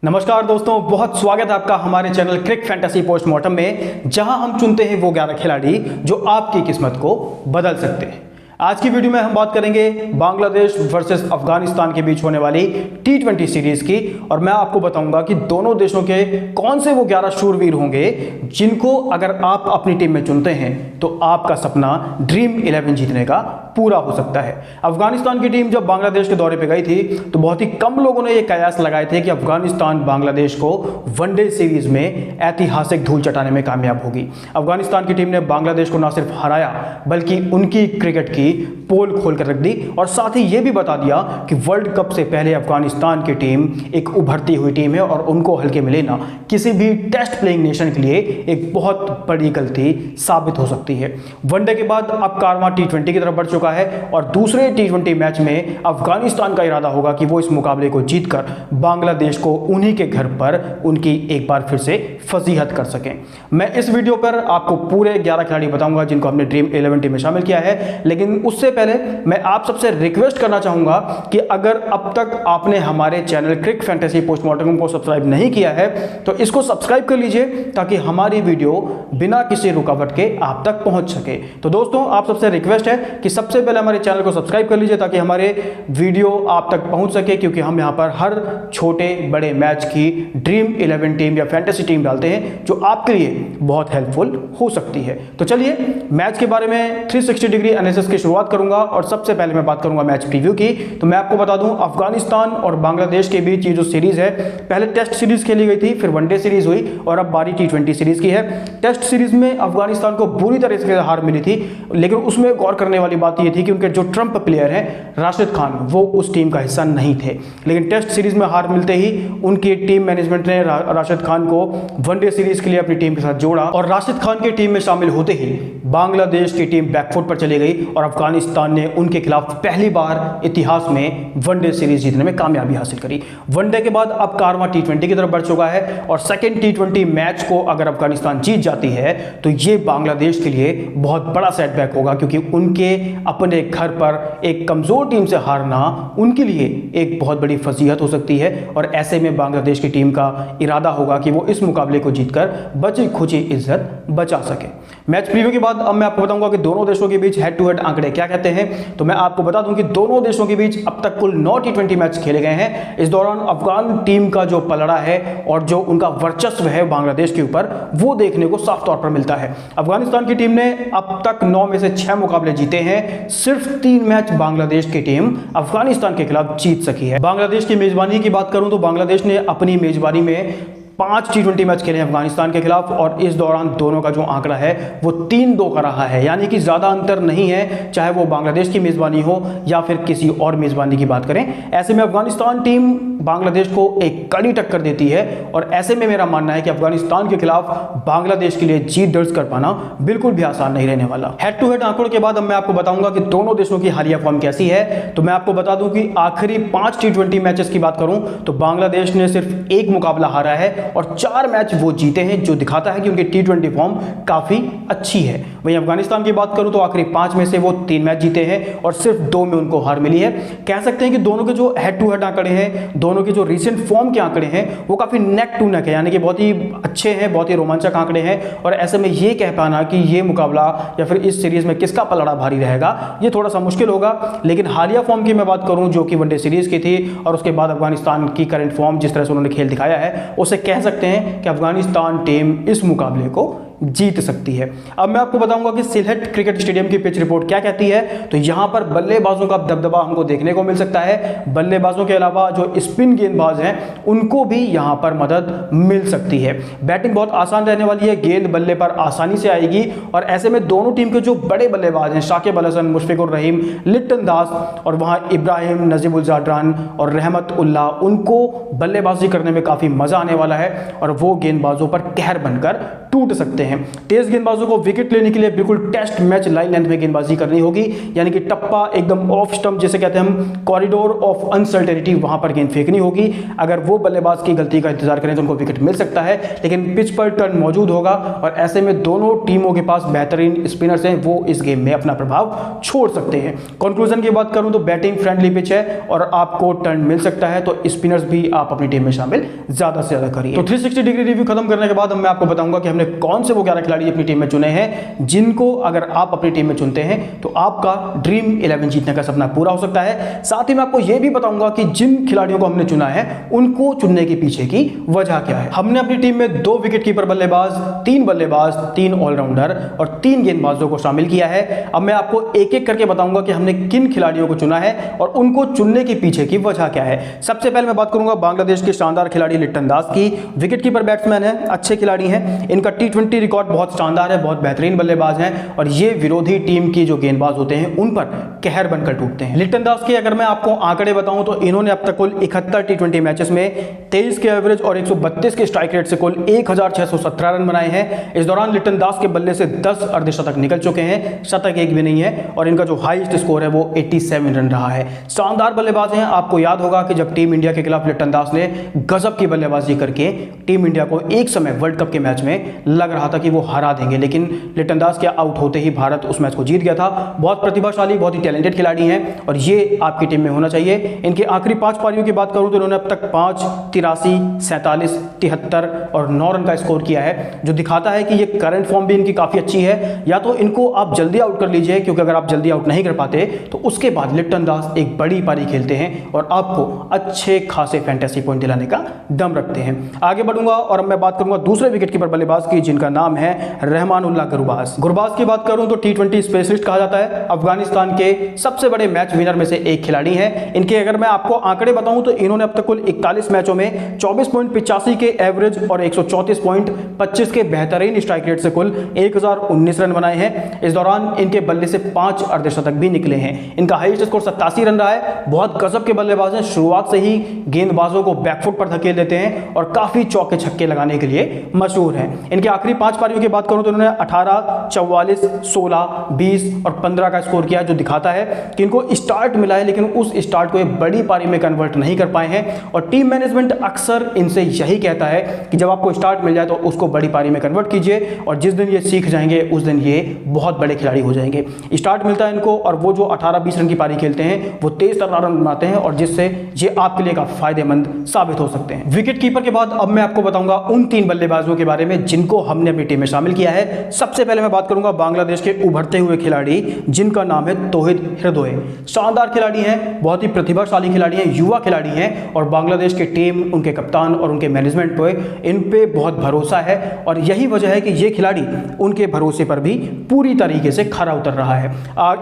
नमस्कार दोस्तों, बहुत स्वागत है आपका हमारे चैनल क्रिक फैंटेसी पोस्टमार्टम में, जहां हम चुनते हैं वो 11 खिलाड़ी जो आपकी किस्मत को बदल सकते हैं। आज की वीडियो में हम बात करेंगे बांग्लादेश वर्सेस अफगानिस्तान के बीच होने वाली T20 सीरीज की, और मैं आपको बताऊंगा कि दोनों देशों के कौन से वो 11 शूरवीर होंगे जिनको अगर आप अपनी टीम में चुनते हैं तो आपका सपना ड्रीम 11 जीतने का पूरा हो सकता है। अफगानिस्तान की टीम जब बांग्लादेश के दौरे पर गई थी तो बहुत ही कम लोगों ने यह कयास लगाए थे कि अफगानिस्तान बांग्लादेश को वनडे सीरीज में ऐतिहासिक धूल चटाने में कामयाब होगी। अफगानिस्तान की टीम ने बांग्लादेश को न सिर्फ हराया बल्कि उनकी क्रिकेट की पोल खोलकर रख दी, और साथ ही यह भी बता दिया कि वर्ल्ड कप से पहले अफगानिस्तान की टीम एक उभरती हुई टीम है और उनको हल्के में लेना किसी भी टेस्ट प्लेइंग नेशन के लिए एक बहुत बड़ी गलती साबित हो सकती है। वनडे के बाद अब कारवां T20 की तरफ बढ़ चुका है और दूसरे T20 मैच में अफगानिस्तान का इरादा होगा कि वो इस मुकाबले को जीतकर बांग्लादेश को उन्हीं के घर पर उनकी एक बार फिर से फजीहत कर सकें। मैं इस वीडियो पर आपको पूरे 11 खिलाड़ी बताऊंगा जिनको हमने ड्रीम 11 टीम में शामिल किया है, लेकिन उससे पहले मैं आप सबसे रिक्वेस्ट करना चाहूंगा कि अगर अब तक आपने हमारे चैनल क्रिक फैंटेसी पोस्टमार्टम को सब्सक्राइब नहीं किया है तो इसको सब्सक्राइब कर लीजिए ताकि हमारी वीडियो बिना किसी रुकावट के आप तक पहुंच सके। तो दोस्तों, आप सबसे रिक्वेस्ट है कि सबसे पहले हमारे चैनल को सब्सक्राइब कर लीजिए ताकि हमारे वीडियो आप तक पहुंच सके, क्योंकि हम यहां पर हर छोटे बड़े मैच की ड्रीम 11 टीम या फैंटेसी टीम डालते हैं जो आपके लिए बहुत हेल्पफुल हो सकती है। तो चलिए मैच के बारे में 360 डिग्री एनालिसिस की शुरुआत करूंगा और सबसे पहले मैं बात करूंगा मैच प्रीव्यू की। तो मैं आपको बता दूं, अफगानिस्तान और बांग्लादेश के बीच ये जो सीरीज है, पहले टेस्ट सीरीज खेली गई थी, फिर वनडे सीरीज हुई और अब बारी T20 सीरीज की है। टेस्ट सीरीज में अफगानिस्तान को बुरी तरह से हार मिली थी, लेकिन उसमें गौर करने वाली बात यह थी कि उनके जो ट्रम्प प्लेयर हैं राशिद खान, वो उस टीम का हिस्सा नहीं थे। लेकिन टेस्ट सीरीज में हार मिलते ही उनकी टीम मैनेजमेंट ने राशिद खान को वनडे सीरीज के लिए अपनी टीम के साथ जोड़ा और राशिद खान की टीम में शामिल होते ही बांग्लादेश की टीम बैकफुट पर चली गई और अफगानिस्तान ने उनके खिलाफ पहली बार इतिहास में वनडे सीरीज जीतने में कामयाबी हासिल करी। वनडे के बाद अब कारवां T20 की तरफ बढ़ चुका है और सेकंड T20 मैच को अगर अफगानिस्तान जीत जाती है तो ये बांग्लादेश के लिए बहुत बड़ा सेटबैक होगा, क्योंकि उनके अपने घर पर एक कमजोर टीम से हारना उनके लिए एक बहुत बड़ी फजीहत हो सकती है और ऐसे में बांग्लादेश की टीम का इरादा होगा कि वो इस मुकाबले को जीतकर बची खुची इज्जत बचा सके। मैच प्रीव्यू के बाद अब मैं आपको बताऊंगा कि दोनों देशों के बीच हेड टू हेड आंकड़े क्या कहते हैं। तो मैं आपको बता दूं कि दोनों देशों के बीच अब तक कुल 9 T20 मैच खेले गए हैं। इस दौरान अफगान टीम का जो पलड़ा है और जो उनका वर्चस्व है बांग्लादेश के ऊपर, वो देखने को साफ तौर पर मिलता है। अफगानिस्तान की टीम ने अब तक 9 में से 6 मुकाबले जीते हैं। सिर्फ 3 मैच बांग्लादेश की टीम अफगानिस्तान के खिलाफ जीत सकी है। बांग्लादेश की मेजबानी की बात करूं तो बांग्लादेश ने अपनी मेजबानी में 5 T20 मैच खेले अफगानिस्तान के खिलाफ और इस दौरान दोनों का जो आंकड़ा है वो 3-2 का रहा है, यानी कि ज्यादा अंतर नहीं है, चाहे वो बांग्लादेश की मेजबानी हो या फिर किसी और मेजबानी की बात करें। ऐसे में अफगानिस्तान टीम बांग्लादेश को एक कड़ी टक्कर देती है और ऐसे में मेरा मानना है कि अफगानिस्तान के खिलाफ बांग्लादेश के लिए जीत दर्ज कर पाना बिल्कुल भी आसान नहीं रहने वाला। हेड टू हेड आंकड़ों के बाद अब मैं आपको बताऊंगा कि दोनों देशों की हालिया फॉर्म कैसी है। तो मैं आपको बता दूं कि आखिरी 5 T20 मैचेस की बात करूं तो बांग्लादेश ने सिर्फ एक मुकाबला हारा है और 4 मैच वो जीते हैं, जो दिखाता है कि उनकी T20 फॉर्म काफी अच्छी है। वहीं अफगानिस्तान की बात करूं तो आखिरी 5 में से वो 3 मैच जीते हैं और सिर्फ 2 में उनको हार मिली है। कह सकते हैं कि दोनों के जो हेड टू हेड आंकड़े हैं, दोनों के जो रिसेंट फॉर्म के आंकड़े हैं, वो काफी नेक टू नेक है, यानी कि बहुत ही अच्छे हैं, बहुत ही रोमांचक आंकड़े हैं। और ऐसे में ये कह पाना कि ये मुकाबला या फिर इस सीरीज में किसका पलड़ा भारी रहेगा, ये थोड़ा सा मुश्किल होगा। लेकिन हालिया फॉर्म की मैं बात करूं जो कि वनडे सीरीज की थी और उसके बाद अफगानिस्तान की करंट फॉर्म, जिस तरह से उन्होंने खेल दिखाया है, उसे कह सकते हैं कि अफगानिस्तान टीम इस मुकाबले को जीत सकती है। अब मैं आपको बताऊंगा कि सिलहट क्रिकेट स्टेडियम की पिच रिपोर्ट क्या कहती है। तो यहां पर बल्लेबाजों का दबदबा हमको देखने को मिल सकता है। बल्लेबाजों के अलावा जो स्पिन गेंदबाज हैं उनको भी यहां पर मदद मिल सकती है। बैटिंग बहुत आसान रहने वाली है, गेंद बल्ले पर आसानी से आएगी और ऐसे में दोनों टीम के जो बड़े बल्लेबाज हैं, शाकिब अल हसन, मुशफिकुर रहीम, लिट्टन दास और वहां इब्राहिम, नजीबुल जाडरान और रहमत उल्लाह, उनको बल्लेबाजी करने में काफी मजा आने वाला है और वो गेंदबाजों पर कहर बनकर टूट सकते हैं। हैं। तेज गेंदबाजों को विकेट लेने के लिए बिल्कुल टेस्ट मैच लाइन लेंथ में गेंदबाजी करनी होगी, यानी कि टप्पा एकदम ऑफ स्टंप जिसे कहते हैं हम, कॉरिडोर ऑफ अनसर्टेनिटी, वहां पर गेंद फेंकनी होगी। अगर वो बल्लेबाज की गलती का इंतजार करें तो उनको विकेट मिल सकता है, लेकिन पिच पर टर्न मौजूद होगा और ऐसे में दोनों टीमों के पास बेहतरीन स्पिनर्स हैं, वो इस गेम में अपना प्रभाव छोड़ सकते हैं। कंक्लूजन की बात करूं तो बैटिंग फ्रेंडली पिच है और आपको टर्न मिल सकता है, तो स्पिनर्स भी आप अपनी टीम में शामिल ज्यादा से ज्यादा करिए। तो 360 डिग्री रिव्यू खत्म करने के बाद मैं आपको बताऊंगा कि हमने कौन से वो 11 खिलाड़ी अपनी टीम में चुने हैं जिनको अगर आप अपनी टीम में चुनते हैं तो आपका ड्रीम 11 जीतने का सपना पूरा हो सकता है। साथ ही मैं आपको यह भी बताऊंगा कि जिन खिलाड़ियों को हमने चुना है उनको चुनने के पीछे की वजह क्या है। हमने अपनी टीम में 2 विकेट कीपर बल्लेबाज, 3 बल्लेबाज, 3 ऑलराउंडर और 3 गेंदबाजों को शामिल किया है। अब मैं आपको एक एक करके बताऊंगा कि हमने किन खिलाड़ियों को चुना है और उनको चुनने के पीछे की वजह क्या है। सबसे पहले मैं बात करूंगा बांग्लादेश के शानदार खिलाड़ी लिट्टन दास की। विकेट कीपर बैट्समैन है, अच्छे खिलाड़ी हैं, इनका T20 रिकॉर्ड बहुत शानदार है, बहुत बेहतरीन बल्लेबाज हैं और ये विरोधी टीम की जो गेंदबाज होते हैं उन पर कहर बनकर टूटते हैं। लिट्टन दास के अगर मैं आपको आंकड़े बताऊं तो इन्होंने अब तक कुल 71 T20 मैचेस में 23 के एवरेज और 132 के स्ट्राइक रेट से कुल 1617 रन बनाए हैं। इस दौरान लिट्टन दास के बल्ले से 10 अर्धशतक निकल चुके हैं, शतक एक भी नहीं है और इनका जो हाईएस्ट स्कोर है वो 87 रन रहा है। शानदार बल्लेबाज हैं। आपको याद होगा कि जब टीम इंडिया के खिलाफ लिट्टन दास ने गजब की बल्लेबाजी करके टीम इंडिया को एक समय वर्ल्ड कप के मैच में लग रहा था कि वो हरा देंगे, लेकिन लिट्टन दास के आउट होते ही भारत उस मैच को जीत गया था। बहुत प्रतिभाशाली, बहुत ही टैलेंटेड खिलाड़ी हैं और ये आपकी टीम में होना चाहिए। इनके आखिरी 5 पारियों की बात करूं तो इन्होंने अब तक 5, 83, 47, 73 और 9 रन का स्कोर किया है, जो दिखाता है कि ये करंट फॉर्म भी इनकी काफी अच्छी है। या तो इनको आप जल्दी आउट कर लीजिए, क्योंकि अगर आप जल्दी आउट नहीं कर पाते तो उसके बाद लिट्टन दास एक बड़ी पारी खेलते हैं और आपको अच्छे खासे फैंटेसी पॉइंट दिलाने का दम रखते हैं। आगे बढ़ूंगा और अब मैं बात करूंगा दूसरे विकेट कीपर बल्लेबाज की, जिनका नाम है रहमानुल्लाह गुरबाज। गुरबाज की बात करूं तो T20 स्पेशलिस्ट कहा जाता है, अफगानिस्तान के सबसे बड़े मैच विनर में से एक खिलाड़ी हैं। इनके अगर मैं आपको आंकड़े बताऊं तो इन्होंने अब तक कुल 41 मैचों में 24.85 के एवरेज और 134.25 के बेहतरीन स्ट्राइक रेट से कुल 1019 रन बनाए हैं। इस दौरान इनके बल्ले से 5 अर्धशतक भी निकले हैं। इनका हाईएस्ट स्कोर 87 रन रहा है। बहुत गजब के बल्लेबाज हैं, शुरुआत से ही गेंदबाजों को बैकफुट पर धकेल देते हैं और काफी चौके छक्के लगाने के लिए मशहूर हैं। इनके आखिरी 5 पारियों की बात करूं तो इन्होंने 18, 44, 16, 20 और 15 का स्कोर किया, जो दिखाता है कि इनको स्टार्ट मिला है, लेकिन उस स्टार्ट को एक बड़ी पारी में कन्वर्ट नहीं कर पाए हैं। और टीम मैनेजमेंट अक्सर इनसे यही कहता है कि जब आपको स्टार्ट मिल जाए तो उसको बड़ी पारी में कन्वर्ट कीजिए और जिस दिन ये सीख जाएंगे उस दिन ये बहुत बड़े खिलाड़ी हो जाएंगे। स्टार्ट मिलता है इनको और वो जो 18-20 रन की पारी खेलते हैं वो तेज रन बनाते हैं और जिससे ये आपके लिए काफी फायदेमंद साबित हो सकते हैं। विकेट कीपर के बाद अब मैं आपको बताऊंगा उन 3 बल्लेबाजों के बारे में जिनको हमने अपनी टीम में शामिल किया है। सबसे पहले मैं बात करूंगा बांग्लादेश के उभरते हुए खिलाड़ी, जिनका नाम है तौहीद हृदय। शानदार खिलाड़ी हैं, बहुत ही प्रतिभाशाली खिलाड़ी हैं, युवा खिलाड़ी हैं और बांग्लादेश की टीम, उनके कप्तान और उनके मैनेजमेंट पे इन पे बहुत भरोसा है और यही वजह है कि ये खिलाड़ी उनके भरोसे पर भी पूरी तरीके से खरा उतर रहा है।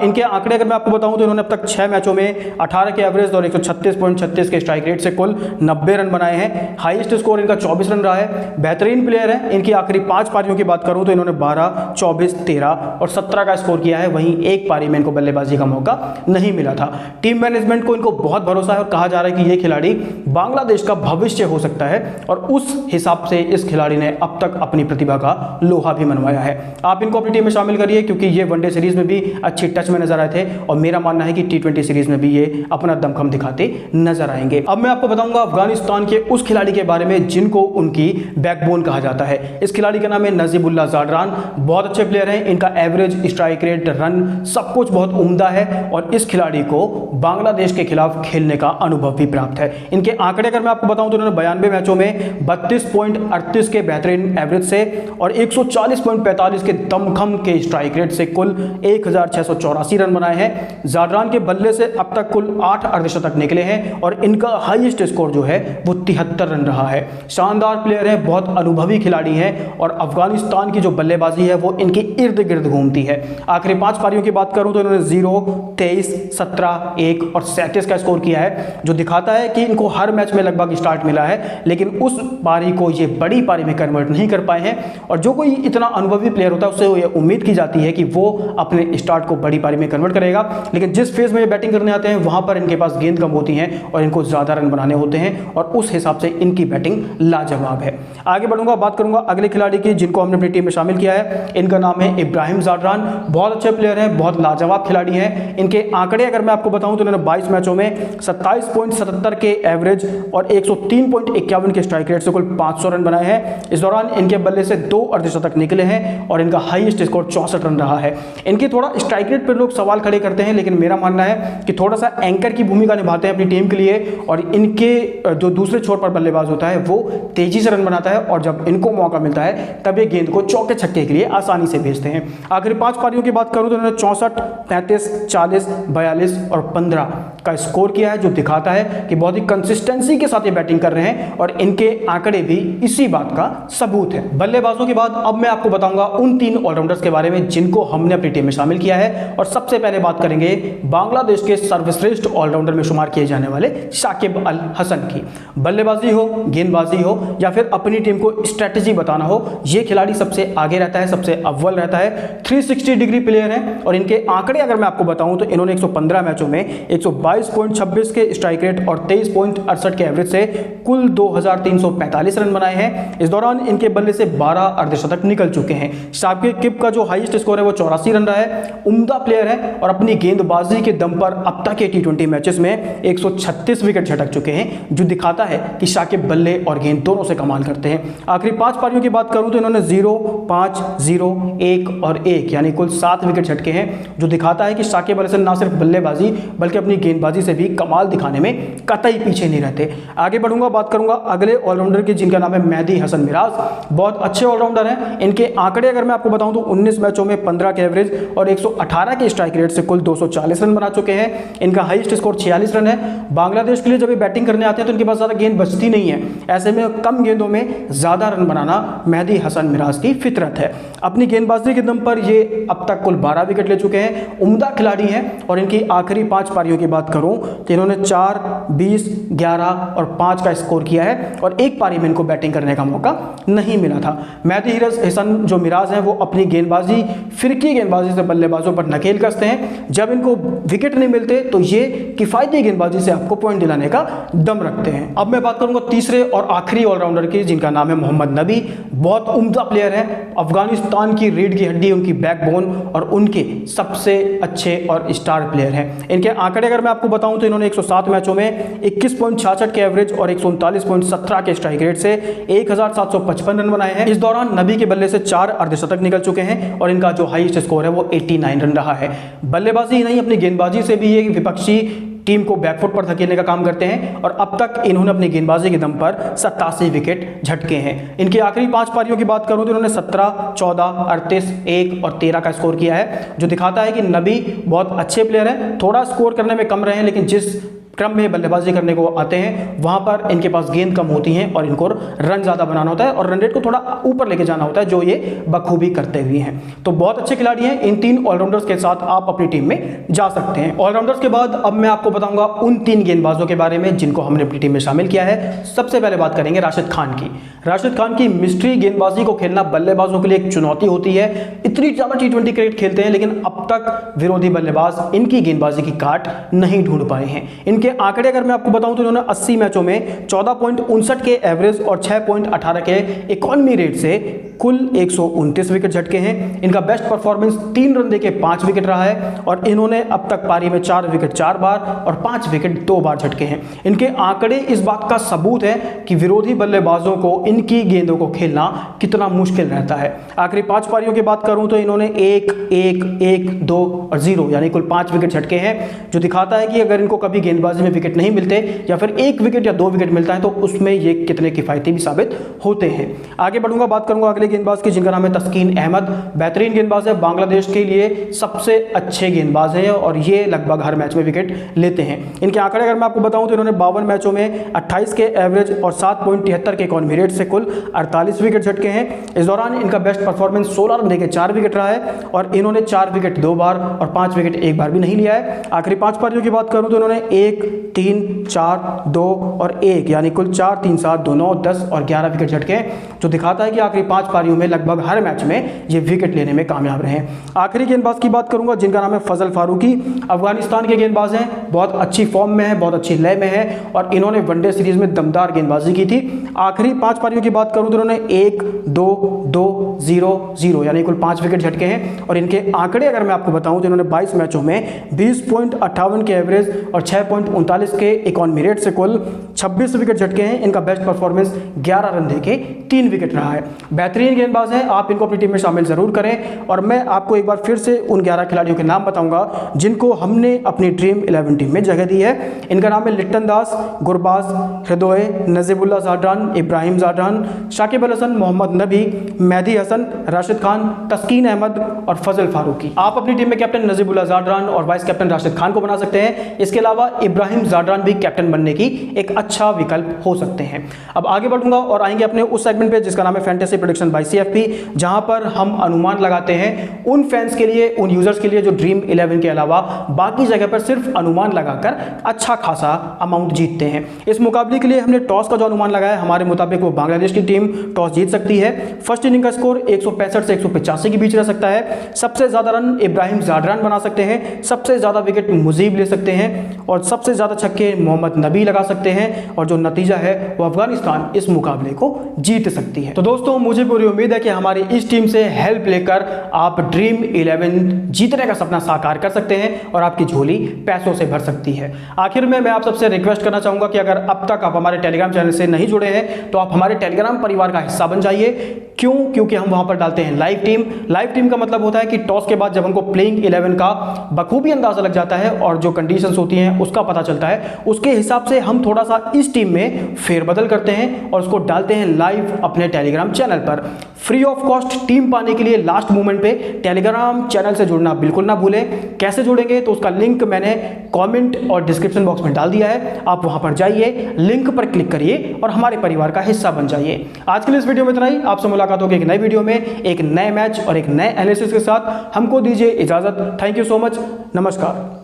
इनके आंकड़े अगर मैं आपको बताऊं तो इन्होंने अब तक 6 मैचों में 18 के एवरेज और 136.36 के स्ट्राइक रेट से कुल 90 रन बनाए हैं। हाईएस्ट स्कोर इनका 24 रन रहा है। बेहतरीन प्लेयर है। इनकी आखिरी 5 पारियों की बात करूं तो इन्होंने 12, 24, 13 और 17 का स्कोर किया है। वहीं एक पारी में इनको बल्लेबाजी का मौका नहीं मिला था। टीम मैनेजमेंट को इनको बहुत भरोसा है और कहा जा रहा है कि ये खिलाड़ी बांग्लादेश का भविष्य हो सकता है और उस हिसाब से इस खिलाड़ी ने अब तक अपनी प्रतिभा का लोहा भी मनवाया है। आप इनको अपनी टीम में शामिल करिए, क्योंकि ये वनडे सीरीज में भी अच्छी टच में नजर आए थे और मेरा मानना है कि T20 सीरीज में भी ये अपना दमखम दिखाते नजर आएंगे। अब मैं आपको बताऊंगा अफगानिस्तान के उस खिलाड़ी के बारे में जिनको उनकी बैकबोन कहा जाता है। इस खिलाड़ी का नाम है नजीबुल्लाह जाडरान। बहुत अच्छे प्लेयर हैं। इनका एवरेज, स्ट्राइक रेट, रन सब कुछ बहुत उम्दा है और इस खिलाड़ी को बांग्लादेश के खिलाफ खेलने का अनुभव भी प्राप्त है। इनके आंकड़े अगर मैं आपको बताऊं तो इन्होंने 92 मैचों में 32.38 के बेहतरीन एवरेज से और 140.45 के दमखम के स्ट्राइक रेट से कुल 1684 रन बनाए हैं। जाडरान के बल्ले से अब तक कुल 8 अर्धशतक निकले हैं और इनका हाईएस्ट स्कोर जो है वो 73 रन रहा है। शानदार प्लेयर है, बहुत अनुभवी खिलाड़ी हैं और अफगानिस्तान की जो बल्लेबाजी है वो इनके इर्द गिर्द घूमती है। आखिरी 5 पारियों की बात करूं तो इन्होंने 0, 23, 17, 1 और 37 का स्कोर किया है, जो दिखाता है कि इनको हर मैच में लगभग स्टार्ट मिला है, लेकिन उस पारी को ये बड़ी पारी में कन्वर्ट नहीं कर पाए हैं। और जो कोई इतना अनुभवी प्लेयर होता है उससे ये उम्मीद की जाती है कि वो अपने स्टार्ट को बड़ी पारी में कन्वर्ट करेगा, लेकिन जिस फेज में ये बैटिंग करने आते हैं वहां पर इनके पास गेंद कम होती हैं और इनको ज्यादा रन बनाने होते हैं और उस हिसाब से इनकी बैटिंग लाजवाब है। आगे बढ़ूंगा, बात करूंगा अगले खिलाड़ी की जिनको जिनको हमने अपनी टीम में शामिल किया है, इनका नाम है इब्राहिम ज़ाडरान। बहुत अच्छे प्लेयर हैं, बहुत लाजवाब खिलाड़ी हैं। इनके आंकड़े अगर मैं आपको बताऊं तो इन्होंने 22 मैचों में 27.77 के एवरेज और 103.51 के स्ट्राइक रेट से कुल 500 रन बनाए हैं। इस दौरान इनके बल्ले से 2 अर्धशतक निकले हैं और इनका हाईएस्ट स्कोर 64 रन रहा है। इनके थोड़ा स्ट्राइक रेट पर लोग सवाल खड़े करते हैं, लेकिन मेरा मानना है कि थोड़ा सा एंकर की भूमिका निभाते हैं अपनी टीम के लिए, और इनके जो दूसरे छोर पर बल्लेबाज होता है वो तेजी से रन बनाता है, और जब इनको मौका मिलता है तब ये गेंद को चौके छक्के के लिए आसानी से भेजते हैं। आखिरी 5 पारियों की बात करूं तो इन्होंने 64, 33, 40, 42 और 15 का स्कोर किया है, जो दिखाता है कि बहुत ही कंसिस्टेंसी के साथ ये बैटिंग कर रहे हैं, और इनके आंकड़े भी इसी बात का सबूत है। बल्लेबाजों के बाद अब मैं आपको बताऊंगा उन 3 ऑलराउंडर्स के बारे में जिनको हमने अपनी टीम में शामिल किया है। और सबसे पहले बात करेंगे बांग्लादेश के सर्वश्रेष्ठ ऑलराउंडर में शुमार किए जाने वाले शाकिब अल हसन की। बल्लेबाजी हो, गेंदबाजी हो, या फिर अपनी टीम को स्ट्रेटजी बताना हो, ये खिलाड़ी सबसे आगे रहता है, सबसे अव्वल रहता है। 360 डिग्री प्लेयर है, और इनके आंकड़े अगर मैं आपको बताऊं तो इन्होंने 115 मैचों में 122.26 के स्ट्राइक रेट और 23.68 के एवरेज से कुल 2345 रन बनाए हैं। इस दौरान इनके बल्ले से 12 अर्धशतक निकल चुके हैं। शाकिब का जो हाईएस्ट स्कोर है वो 84 रन रहा है। उम्दा प्लेयर है, और अपनी गेंदबाजी के दम पर अब तक के T20 मैचेस में 136 विकेट झटक चुके हैं, जो दिखाता है कि शाकिब बल्ले और गेंद दोनों से कमाल करते हैं। आखिरी 5 पारियों की बात करूं तो इन्होंने 0, 5, 0, 1 और 1 यानी कुल 7 विकेट झटके हैं, जो दिखाता है कि शाकिब अल हसन ना सिर्फ बल्लेबाजी बल्कि अपनी गेंदबाजी से भी कमाल दिखाने में कतई पीछे नहीं रहते। आगे बढ़ूंगा, बात करूंगा अगले ऑलराउंडर की, जिनका नाम है मेहदी हसन मिराज। बहुत अच्छे ऑलराउंडर हैं। इनके आंकड़े अगर मैं आपको बताऊं तो 19 मैचों में 15 के एवरेज और 118 के स्ट्राइक रेट से कुल 240 रन बना चुके हैं। इनका हाईएस्ट स्कोर 46 रन है। बांग्लादेश के लिए जब ये बैटिंग करने आते हैं तो इनके पास ज़्यादा गेंद बचती नहीं है, ऐसे में कम गेंदों में ज़्यादा रन बनाना मेहदी हसन मिराज की फितरत है। अपनी गेंदबाजी के दम पर ये अब तक कुल 12 विकेट ले चुके हैं। उम्दा खिलाड़ी हैं, और इनकी आखिरी 5 पारियों की बात करूं तो इन्होंने 4, 20, 11 और 5 का स्कोर किया है, और एक पारी में इनको बैटिंग करने का मौका नहीं मिला था। मेहदी हसन जो मिराज हैं वो अपनी गेंदबाजी, फिरकी गेंदबाजी से बल्लेबाजों पर नकेल कसते हैं। जब इनको विकेट नहीं मिलते तो ये किफायती गेंदबाजी से आपको पॉइंट दिलाने का दम रखते हैं। अब मैं बात करूंगा तीसरे और आखिरी ऑलराउंडर की, जिनका नाम है मोहम्मद नबी। बहुत उम्दा प्लेयर है, अफगानिस्तान की रीढ़ की हड्डी, उनकी बैकबोन, और उनके सबसे अच्छे और स्टार प्लेयर हैं। इनके आंकड़े अगर मैं आपको बताऊं तो इन्होंने 107 मैचों में 21.66 के एवरेज और 139.17 के स्ट्राइक रेट से 1755 रन बनाए हैं। इस दौरान नबी के बल्ले से 4 अर्धशतक निकल चुके हैं, और इनका जो हाईएस्ट स्कोर है वो 89 रन रहा है। बल्लेबाजी ही नहीं, अपनी गेंदबाजी से भी ये विपक्षी टीम को बैकफुट पर धकेलने का काम करते हैं, और अब तक इन्होंने अपनी गेंदबाजी के दम पर 87 विकेट झटके हैं। इनकी आखिरी 5 पारियों की बात करूं तो इन्होंने 17, 14, 38, 1 और 13 का स्कोर किया है, जो दिखाता है कि नबी बहुत अच्छे प्लेयर हैं। थोड़ा स्कोर करने में कम रहे हैं, लेकिन जिस क्रम में बल्लेबाजी करने को आते हैं वहां पर इनके पास गेंद कम होती हैं और इनको रन ज़्यादा बनाना होता है और रन रेट को थोड़ा ऊपर लेके जाना होता है, जो ये बखूबी करते हुए हैं। तो बहुत अच्छे खिलाड़ी हैं। इन 3 ऑलराउंडर्स के साथ आप अपनी टीम में जा सकते हैं। ऑलराउंडर्स के बाद अब मैं आपको बताऊंगा उन 3 गेंदबाजों के बारे में जिनको हमने अपनी टीम में शामिल किया है। सबसे पहले बात करेंगे राशिद खान की। राशिद खान की मिस्ट्री गेंदबाजी को खेलना बल्लेबाजों के लिए एक चुनौती होती है। इतनी ज़्यादा T20 क्रिकेट खेलते हैं, लेकिन अब तक विरोधी बल्लेबाज इनकी गेंदबाजी की काट नहीं ढूंढ पाए हैं। इनके आंकड़े अगर मैं आपको बताऊं तो इन्होंने 80 मैचों में 14.59 के एवरेज और 6.18 के इकोनॉमी रेट से कुल 129 विकेट झटके हैं। इनका बेस्ट परफॉर्मेंस 3 रन देके 5 विकेट रहा है, और इन्होंने अब तक पारी में 4 विकेट 4 बार और 5 विकेट 2 बार झटके हैं। इनके आंकड़े इस बात का सबूत है कि विरोधी बल्लेबाजों को इनकी गेंदों को खेलना कितना मुश्किल रहता है। आखिरी 5 पारियों की बात करूं तो इन्होंने 1, 1, 1, 2 और 0 यानी कुल 5 विकेट झटके हैं, जो दिखाता है कि अगर इनको कभी गेंदबाजी में विकेट नहीं मिलते या फिर 1 विकेट या 2 विकेट मिलता है तो उसमें ये कितने किफायती भी साबित होते हैं। आगे बढ़ूंगा, बात करूंगा अगले गेंदबाज की, जिनका नाम है तस्कीन अहमद। बेहतरीन गेंदबाज है, बांग्लादेश के लिए सबसे अच्छे गेंदबाज हैं और ये लगभग हर मैच में विकेट लेते हैं। इनके आंकड़े अगर मैं आपको बताऊं तो इन्होंने 52 मैचों में 28 के एवरेज और 7.73 के इकोनॉमी रेट से कुल 48 विकेट झटके हैं। इस दौरान इनका बेस्ट परफॉर्मेंस 16 रन देके 4 विकेट रहा है, और इन्होंने 4 विकेट 2 बार और 5 विकेट 1 बार भी नहीं लिया है। आखिरी 5 पारियों की बात करूं तो इन्होंने 1, 3, 4, 2 और 1 यानी कुल 4, 3, 7, 2, 9, 10 और 11 विकेट झटके, जो दिखाता है कि आखिरी 5 पारियों में लगभग हर मैच में ये विकेट लेने में कामयाब रहे। आखिरी गेंदबाज की बात करूंगा जिनका नाम है फजल फारूकी। अफगानिस्तान के गेंदबाज हैं, बहुत अच्छी फॉर्म में है, बहुत अच्छी लय में है और इन्होंने वनडे सीरीज में दमदार गेंदबाजी की थी। आखिरी 5 पारियों की बात करूं तो इन्होंने 1, 2, 2, 0, 0 यानी कुल 5 विकेट झटके हैं और इनके आंकड़े अगर मैं आपको बताऊं तो इन्होंने 22 मैचों में 20.58 के एवरेज और 6.39 के इकॉनमी रेट से कुल 26 विकेट झटके हैं। इनका बेस्ट परफॉर्मेंस 11 रन देके 3 विकेट रहा है। बेहतरीन गेंदबाज हैं, आप इनको अपनी टीम में शामिल जरूर करें। और मैं आपको एक बार फिर से उन 11 खिलाड़ियों के नाम बताऊंगा जिनको हमने अपनी ड्रीम 11 टीम में जगह दी है। इनका नाम है लिट्टन दास, गुरबाज हृदय, नजीबुल्लाह जाडरान, इब्राहिम जाडरान, शाकिब अल हसन, मोहम्मद नबी, मेहदी हसन, राशिद खान, तस्कीन अहमद और फजल फारूकी। आप अपनी टीम में कैप्टन नजीबुल्लाह जाडरान और वाइस कैप्टन राशिद खान को बना सकते हैं। इसके अलावा इब्राहिम जाडरान भी कैप्टन बनने की एक अच्छा विकल्प हो सकते हैं। अब आगे बढ़ूंगा और आएंगे अपने उस सेगमेंट पे जिसका नाम है फैंटेसी प्रेडिक्शन बाय सीएफपी, जहां पर हम अनुमान लगाते हैं उन फैंस के लिए, उन यूजर्स के लिए जो ड्रीम 11 के अलावा बाकी जगह पर सिर्फ अनुमान लगाकर अच्छा खासा अमाउंट जीतते हैं। इस मुकाबले के लिए हमने टॉस का जो अनुमान लगाया, हमारे मुताबिक वो बांग्लादेश की टीम टॉस जीत सकती है। फर्स्ट इनिंग का स्कोर 165 से 185 के बीच रह सकता है। सबसे ज्यादा रन इब्राहिम जाडरान बना सकते हैं, सबसे ज्यादा विकेट मुजीब ले सकते हैं और सबसे ज्यादा छक्के मोहम्मद नबी लगा सकते हैं और जो नतीजा है वो अफगानिस्तान इस मुकाबले को जीत सकती है। तो दोस्तों, मुझे पूरी उम्मीद है कि हमारी इस टीम से हेल्प लेकर आप ड्रीम 11 जीतने का सपना साकार कर सकते हैं और आपकी झोली पैसों से भर सकती है। आखिर में मैं आप सबसे रिक्वेस्ट करना चाहूंगा कि अगर अब तक आप हमारे टेलीग्राम चैनल से नहीं जुड़े हैं तो आप हमारे टेलीग्राम परिवार का हिस्सा बन जाइए। क्यों? क्योंकि हम वहां पर डालते हैं लाइव टीम। लाइव टीम का मतलब होता है कि टॉस के बाद जब हमको प्लेइंग 11 का बखूबी अंदाजा लग जाता है और जो कंडीशंस होती हैं उसका पता चलता है, उसके हिसाब से हम थोड़ा सा इस टीम में फेरबदल करते हैं और उसको डालते हैं लाइव अपने टेलीग्राम चैनल पर। फ्री ऑफ कॉस्ट टीम पाने के लिए लास्ट मोमेंट पे टेलीग्राम चैनल से जुड़ना बिल्कुल ना भूलें। कैसे जुड़ेंगे तो उसका लिंक मैंने कमेंट और डिस्क्रिप्शन बॉक्स में डाल दिया है। आप वहां पर जाइए, लिंक पर क्लिक करिए और हमारे परिवार का हिस्सा बन जाइए। आज के लिए इस वीडियो में इतना ही। आपसे मुलाकात होगी एक नई वीडियो में, एक नए मैच और एक नए एनालिसिस के साथ। हमको दीजिए इजाजत। Thank you so much. नमस्कार।